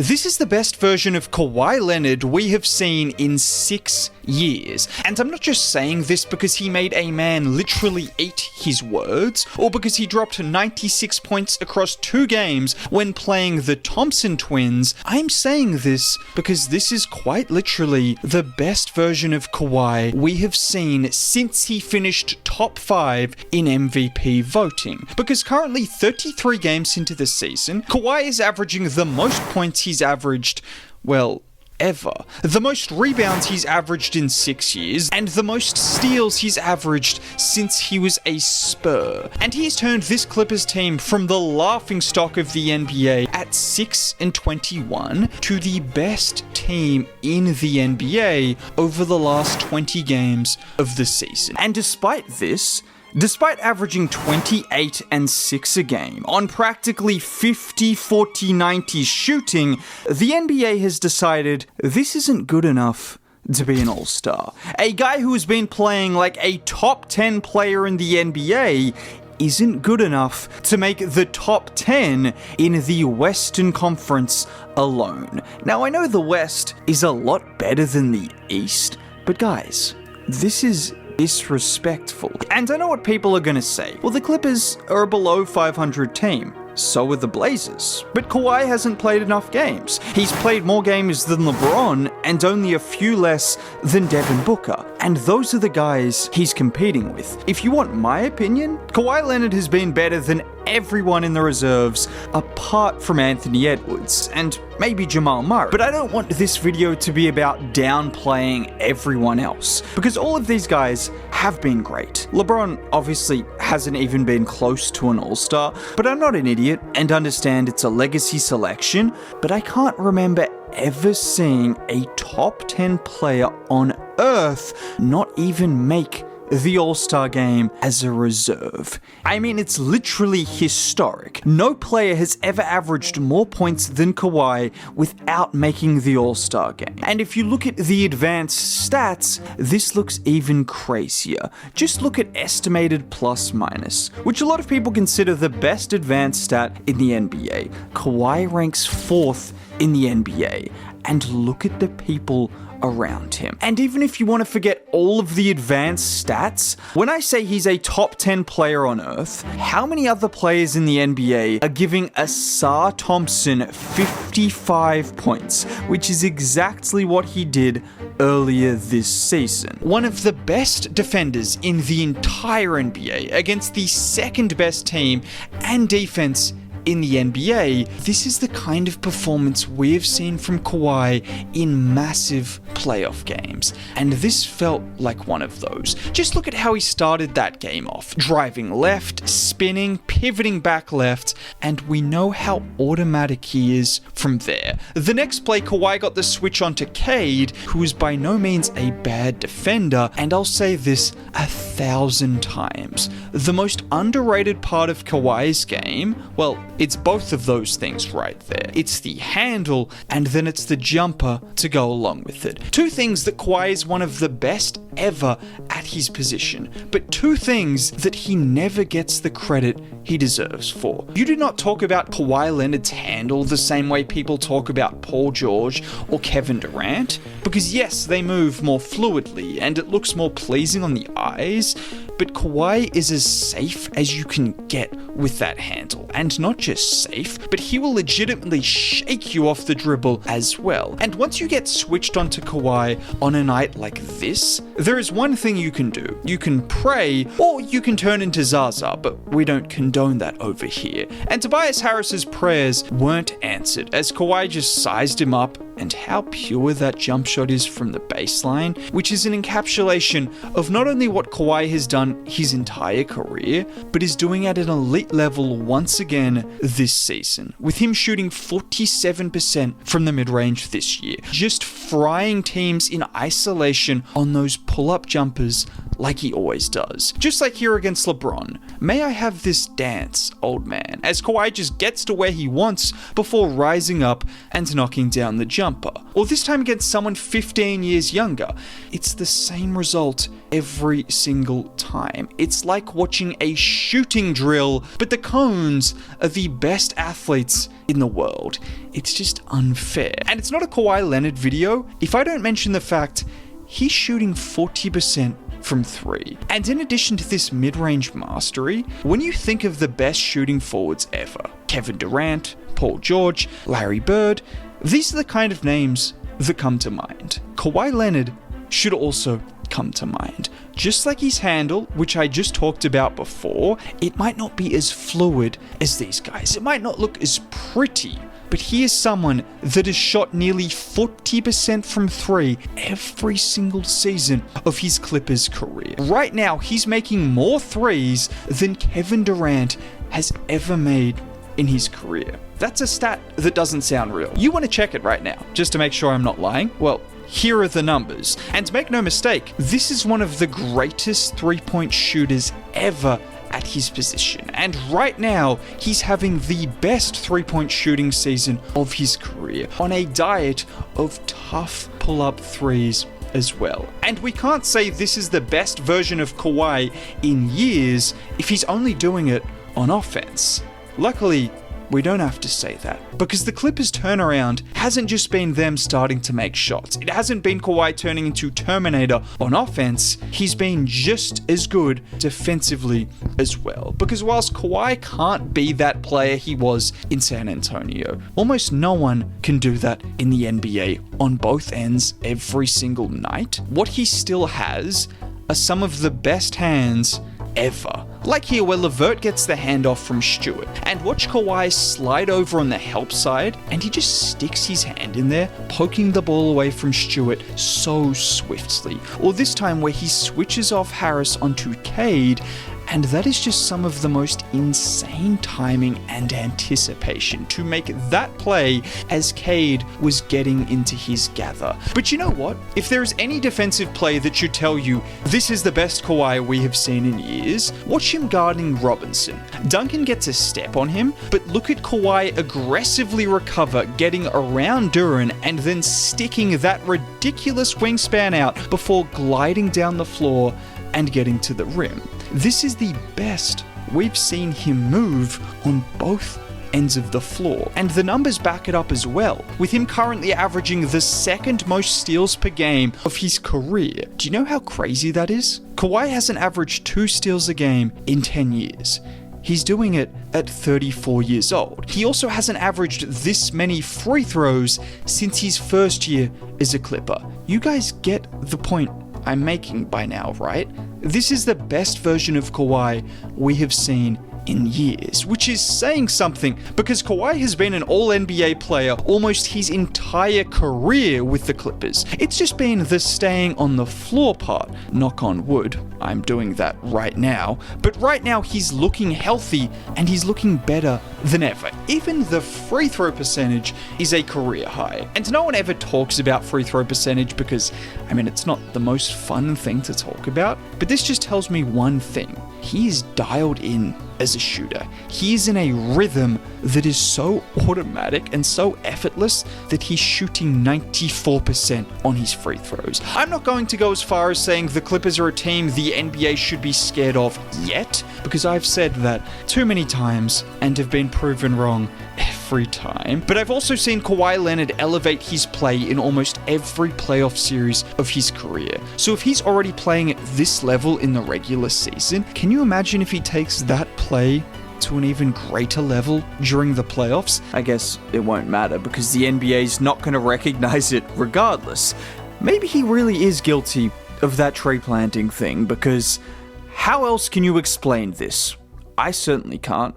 This is the best version of Kawhi Leonard we have seen in 6 years. And I'm not just saying this because he made a man literally eat his words, or because he dropped 96 points across 2 games when playing the Thompson twins. I'm saying this because this is quite literally the best version of Kawhi we have seen since he finished top 5 in MVP voting. Because currently 33 games into the season, Kawhi is averaging the most points he's averaged, well, ever. The most rebounds he's averaged in 6 years, and the most steals he's averaged since he was a Spur. And he's turned this Clippers team from the laughingstock of the NBA at 6-21 to the best team in the NBA over the last 20 games of the season. And despite this, despite averaging 28 and 6 a game on practically 50, 40, 90 shooting, the NBA has decided this isn't good enough to be an all-star. A guy who has been playing like a top 10 player in the NBA isn't good enough to make the top 10 in the Western Conference alone. Now, I know the West is a lot better than the East, but guys, this is disrespectful. And I know what people are gonna say. Well, the Clippers are a below 500 team. So are the Blazers. But Kawhi hasn't played enough games. He's played more games than LeBron and only a few less than Devin Booker. And those are the guys he's competing with. If you want my opinion, Kawhi Leonard has been better than everyone in the reserves apart from Anthony Edwards and maybe Jamal Murray. But I don't want this video to be about downplaying everyone else, because all of these guys have been great. LeBron obviously hasn't even been close to an all-star, but I'm not an idiot and understand it's a legacy selection, but I can't remember ever seeing a top 10 player on Earth not even make the All-Star game as a reserve. I mean, it's literally historic. No player has ever averaged more points than Kawhi without making the All-Star game. And if you look at the advanced stats, this looks even crazier. Just look at estimated plus minus, which a lot of people consider the best advanced stat in the NBA. Kawhi ranks 4th in the NBA. And look at the people around him. And even if you want to forget all of the advanced stats, when I say he's a top 10 player on Earth, how many other players in the NBA are giving Asar Thompson 55 points, which is exactly what he did earlier this season? One of the best defenders in the entire NBA against the second best team and defense in the NBA. This is the kind of performance we have seen from Kawhi in massive playoff games, and this felt like one of those. Just look at how he started that game off. Driving left, spinning, pivoting back left, and we know how automatic he is from there. The next play, Kawhi got the switch onto Cade, who is by no means a bad defender, and I'll say this 1,000 times. The most underrated part of Kawhi's game, well, it's both of those things right there. It's the handle, and then it's the jumper to go along with it. 2 things that Kawhi is one of the best ever at his position, but 2 things that he never gets the credit he deserves for. You do not talk about Kawhi Leonard's handle the same way people talk about Paul George or Kevin Durant, because yes, they move more fluidly and it looks more pleasing on the eyes, but Kawhi is as safe as you can get with that handle. And not just safe, but he will legitimately shake you off the dribble as well. And once you get switched onto Kawhi on a night like this, there is one thing you can do. You can pray, or you can turn into Zaza, but we don't condone that over here. And Tobias Harris's prayers weren't answered, as Kawhi just sized him up, and how pure that jump shot is from the baseline, which is an encapsulation of not only what Kawhi has done his entire career, but is doing at an elite level once again this season, with him shooting 47% from the mid-range this year, just frying teams in isolation on those pull-up jumpers like he always does. Just like here against LeBron. May I have this dance, old man, as Kawhi just gets to where he wants before rising up and knocking down the jumper. Or this time against someone 15 years younger. It's the same result every single time. It's like watching a shooting drill, but the cones are the best athletes in the world. It's just unfair. And it's not a Kawhi Leonard video if I don't mention the fact he's shooting 40% from 3. And in addition to this mid-range mastery, when you think of the best shooting forwards ever, Kevin Durant, Paul George, Larry Bird, these are the kind of names that come to mind. Kawhi Leonard should also come to mind. Just like his handle, which I just talked about before, it might not be as fluid as these guys. It might not look as pretty, but he is someone that has shot nearly 40% from 3 every single season of his Clippers career. Right now, he's making more threes than Kevin Durant has ever made in his career. That's a stat that doesn't sound real. You want to check it right now, just to make sure I'm not lying? Well, here are the numbers. And make no mistake, this is one of the greatest three-point shooters ever at his position. And right now, he's having the best three-point shooting season of his career on a diet of tough pull-up threes as well. And we can't say this is the best version of Kawhi in years if he's only doing it on offense. Luckily, we don't have to say that, because the Clippers' turnaround hasn't just been them starting to make shots. It hasn't been Kawhi turning into Terminator on offense. He's been just as good defensively as well. Because whilst Kawhi can't be that player he was in San Antonio, almost no one can do that in the NBA on both ends every single night. What he still has are some of the best hands ever. Like here where LeVert gets the handoff from Stewart, and watch Kawhi slide over on the help side, and he just sticks his hand in there, poking the ball away from Stewart so swiftly. Or this time where he switches off Harris onto Cade, and that is just some of the most insane timing and anticipation to make that play as Cade was getting into his gather. But you know what? If there is any defensive play that should tell you this is the best Kawhi we have seen in years, watch him guarding Robinson. Duncan gets a step on him, but look at Kawhi aggressively recover, getting around Duran and then sticking that ridiculous wingspan out before gliding down the floor and getting to the rim. This is the best we've seen him move on both ends of the floor, and the numbers back it up as well, with him currently averaging the second most steals per game of his career. Do you know how crazy that is? Kawhi hasn't averaged 2 steals a game in 10 years. He's doing it at 34 years old. He also hasn't averaged this many free throws since his first year as a Clipper. You guys get the point I'm making by now, right? This is the best version of Kawhi we have seen in years, which is saying something because Kawhi has been an all-NBA player almost his entire career with the Clippers. It's just been the staying on the floor part, knock on wood. I'm doing that right now. But right now he's looking healthy and he's looking better than ever. Even the free throw percentage is a career high. And no one ever talks about free throw percentage because, it's not the most fun thing to talk about. But this just tells me one thing. He is dialed in as a shooter. He is in a rhythm that is so automatic and so effortless that he's shooting 94% on his free throws. I'm not going to go as far as saying the Clippers are a team the NBA should be scared of yet, because I've said that too many times and have been proven wrong every time. But I've also seen Kawhi Leonard elevate his play in almost every playoff series of his career. So if he's already playing at this level in the regular season, can you imagine if he takes that play to an even greater level during the playoffs? I guess it won't matter because the NBA's not going to recognize it regardless. Maybe he really is guilty of that tree planting thing, because how else can you explain this? I certainly can't.